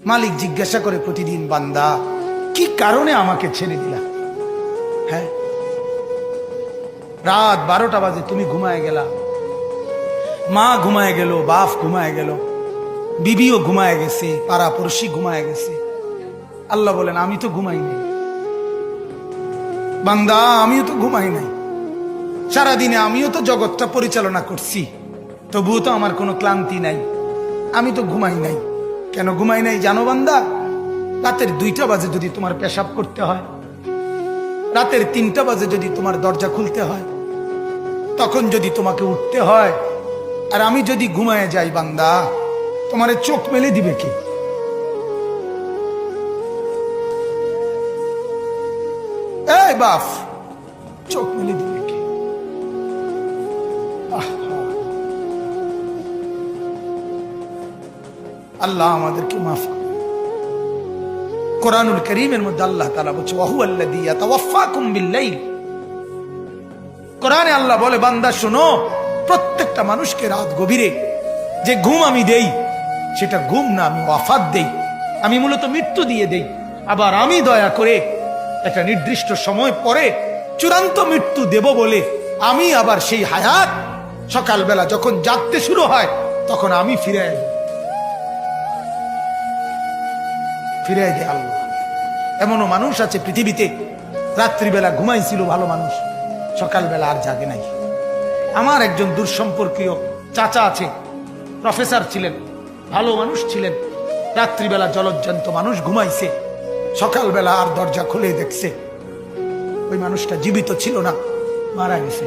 মালিক জিজ্ঞাসা করে প্রতিদিন, বান্দা কি কারণে আমাকে ছেড়ে দিলা? হ্যাঁ, রাত 12টা বাজে তুমি ঘুমায় গেলা, মা ঘুমায় গেল, বাপ ঘুমায় গেল, বিবিও ঘুমায় গেছে, পাড়া পড়শি ঘুমায় গেছে। আল্লাহ বলেন, আমি তো ঘুমাই নাই বান্দা, আমিও তো ঘুমাই নাই। সারাদিনে আমিও তো জগৎটা পরিচালনা করছি, তবুও তো আমার কোনো ক্লান্তি নাই, আমি তো ঘুমাই নাই। কেন ঘুমাই নাই জানো বান্দা? রাতের 2টা বাজে যদি তোমার পেশাব করতে হয়, রাতের 3টা বাজে যদি তোমার দরজা খুলতে হয়, তখন যদি তোমাকে উঠতে হয়, আর আমি যদি ঘুমায় যাই বান্দা, তোমারে চোখ মেলে দিবে কি? এই বাপ, চোখ মেলে দিবে কি? আল্লাহ আমাদেরকে মাফ করে। কোরআনুল কারীমের মধ্যে আল্লাহ তাআলা বলছে, ওয়া হুয়াল্লাযী ইয়াতাওয়াফফাকুম বিল-লাইল। কোরআনে আল্লাহ বলে, বান্দা শোনো, প্রত্যেকটা মানুষকে রাত গভীরে যে ঘুম আমি দেই, সেটা ঘুম না, আমি ওয়াফাত দেই, আমি মূলত মৃত্যু দিয়ে দেই। আবার আমি দয়া করে একটা নির্দিষ্ট সময় পরে চূড়ান্ত মৃত্যু দেব বলে আমি আবার সেই হায়াত সকালবেলা যখন জাগতে শুরু হয় তখন আমি ফিরে দেয় আল্লাহ। এমনও মানুষ আছে পৃথিবীতে, রাত্রিবেলা ঘুমাইছিল ভালো মানুষ, সকালবেলা আর জাগে নাই। আমার একজন দূরসম্পর্কীয় চাচা আছে, প্রফেসর ছিলেন, ভালো মানুষ ছিলেন। রাত্রিবেলা জলজ্জান্ত মানুষ ঘুমাইছে, সকালবেলা আর দরজা খুলে দেখছে ওই মানুষটা জীবিত ছিল না, মারা গেছে।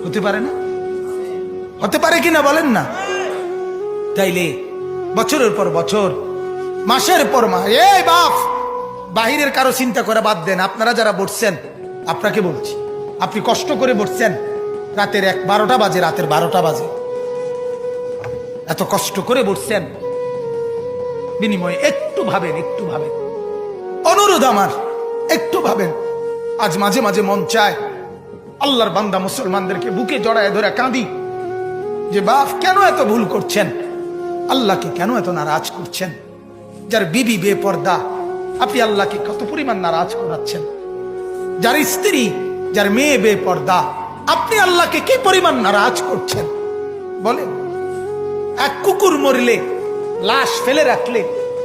হতে পারে না? হতে পারে কিনা বলেন না? তাইলে বছরের পর বছর, মাসের পর মাস, এই বাপ, বাহিরের কারো চিন্তা করে বাদ দেন। আপনারা যারা বসছেন, আপনাকে বলছি, আপনি কষ্ট করে বসছেন, রাতের 12টা বাজে, রাতের 12টা বাজে, এত কষ্ট করে বসছেন, বিনিময়ে একটু ভাবেন, একটু ভাবেন, অনুরোধ আমার, একটু ভাবেন। আজ মাঝে মাঝে মন চায় আল্লাহর বান্দা মুসলমানদেরকে বুকে জড়ায় ধরে কাঁদি যে বাপ, কেন এত ভুল করছেন? আল্লাহকে কেন এত নারাজ করছেন? যার বিবি বেপর্দা, আপনি আল্লাহকে কত পরিমাণ নারাজ করাচ্ছেন। যার স্ত্রী, যার মেয়ে বেপর্দা, আপনি আল্লাহকে কি পরিমাণ নারাজ করছেন বলেন? এক কুকুর মরলে, লাশ ফেলে রাখলে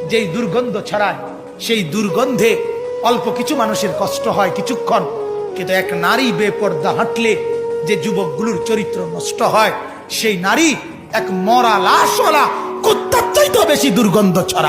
যেই দুর্গন্ধ ছড়ায়, সেই দুর্গন্ধে অল্প কিছু মানুষের কষ্ট হয় কিছুক্ষণ, কিন্তু এক নারী বেপর্দা হাঁটলে যে যুবকগুলোর চরিত্র নষ্ট হয়, সেই নারী এক মরা লাশওয়ালা কুত্তার চাইতেও বেশি দুর্গন্ধ ছড়ায়।